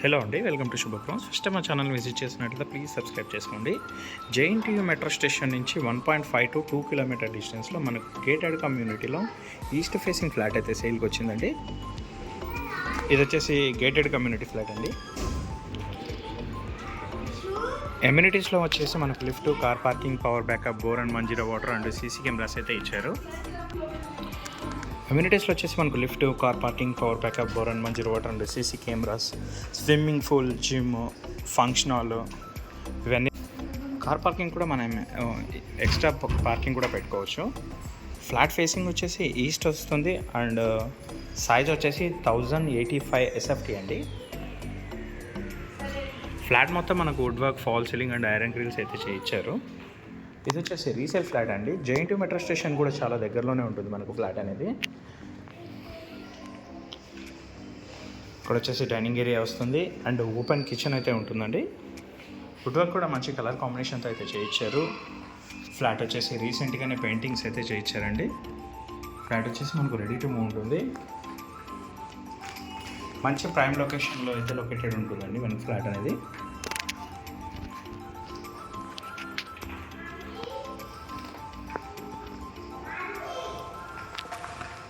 Hello అండి, welcome to శుభప్రమ్. First time మా channel visit చేసినట్లయితే ప్లీజ్ సబ్స్క్రైబ్ చేసుకోండి. జేఎన్టీయూ మెట్రో స్టేషన్ నుంచి 1.5 to 2 కిలోమీటర్ డిస్టెన్స్లో మనకు గేటెడ్ కమ్యూనిటీలో ఈస్ట్ ఫేసింగ్ ఫ్లాట్ అయితే సేల్కి వచ్చిందండి. ఇది వచ్చేసి గేటెడ్ కమ్యూనిటీ ఫ్లాట్ అండి. ఎమ్యూనిటీస్లో వచ్చేసి మనకు lift, car parking, power backup, bore and Manjira water and CC cameras అయితే ఇచ్చారు. కమ్యూనిటీస్లో వచ్చేసి మనకు lift, car parking, power backup, bore and Manjira water and CC cameras, swimming pool, gym, function hall ఇవన్నీ. కార్ పార్కింగ్ కూడా మనం ఎక్స్ట్రా పార్కింగ్ కూడా పెట్టుకోవచ్చు. ఫ్లాట్ ఫేసింగ్ వచ్చేసి ఈస్ట్ వస్తుంది అండ్ సైజ్ వచ్చేసి 1085 SFT అండి. ఫ్లాట్ మొత్తం మనకు wood work, fall ceiling and iron grills అయితే చేయించారు. ఇది వచ్చేసి రీసేల్ ఫ్లాట్ అండి. జేఎన్టీయూ మెట్రో స్టేషన్ కూడా చాలా దగ్గరలోనే ఉంటుంది మనకు ఫ్లాట్ అనేది. ఇక్కడ వచ్చేసి డైనింగ్ ఏరియా వస్తుంది అండ్ ఓపెన్ కిచెన్ అయితే ఉంటుందండి. వుడ్ వర్క్ కూడా మంచి కలర్ కాంబినేషన్తో అయితే చేయించారు. ఫ్లాట్ వచ్చేసి రీసెంట్గానే పెయింటింగ్స్ అయితే చేయించారండి. ఫ్లాట్ వచ్చేసి మనకు రెడీ టు మూవ్ ఉంటుంది. మంచి ప్రైమ్ లొకేషన్లో అయితే లొకేటెడ్ ఉంటుందండి మనకి ఫ్లాట్ అనేది.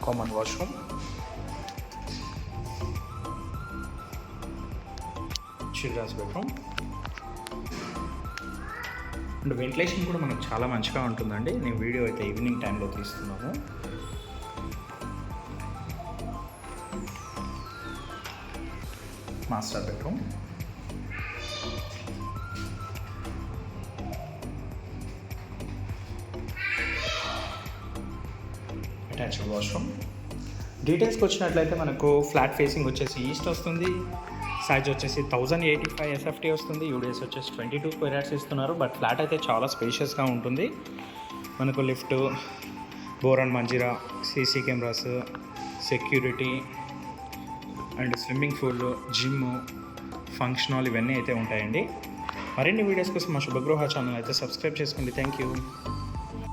Common washroom, children's bedroom and ventilation కూడా మనకు చాలా మంచిగా ఉంటుందండి. నేను వీడియో అయితే ఈవినింగ్ టైంలో తీస్తున్నాను. Master bedroom, attached washroom. డీటెయిల్స్కి వచ్చినట్లయితే మనకు ఫ్లాట్ ఫేసింగ్ వచ్చేసి ఈస్ట్ వస్తుంది. సైజ్ వచ్చేసి 1085 SFT వస్తుంది. యూడిఎస్ వచ్చేసి 22 స్క్వేర్ యార్డ్స్ ఇస్తున్నారు. బట్ ఫ్లాట్ అయితే చాలా స్పేషియస్గా ఉంటుంది. మనకు lift, bore and Manjeera, CC cameras, security and swimming pool, gym, function hall ఇవన్నీ అయితే ఉంటాయండి. మరిన్ని వీడియోస్ కోసం మా శుభగృహ ఛానల్ అయితే సబ్స్క్రైబ్ చేసుకోండి. Thank you.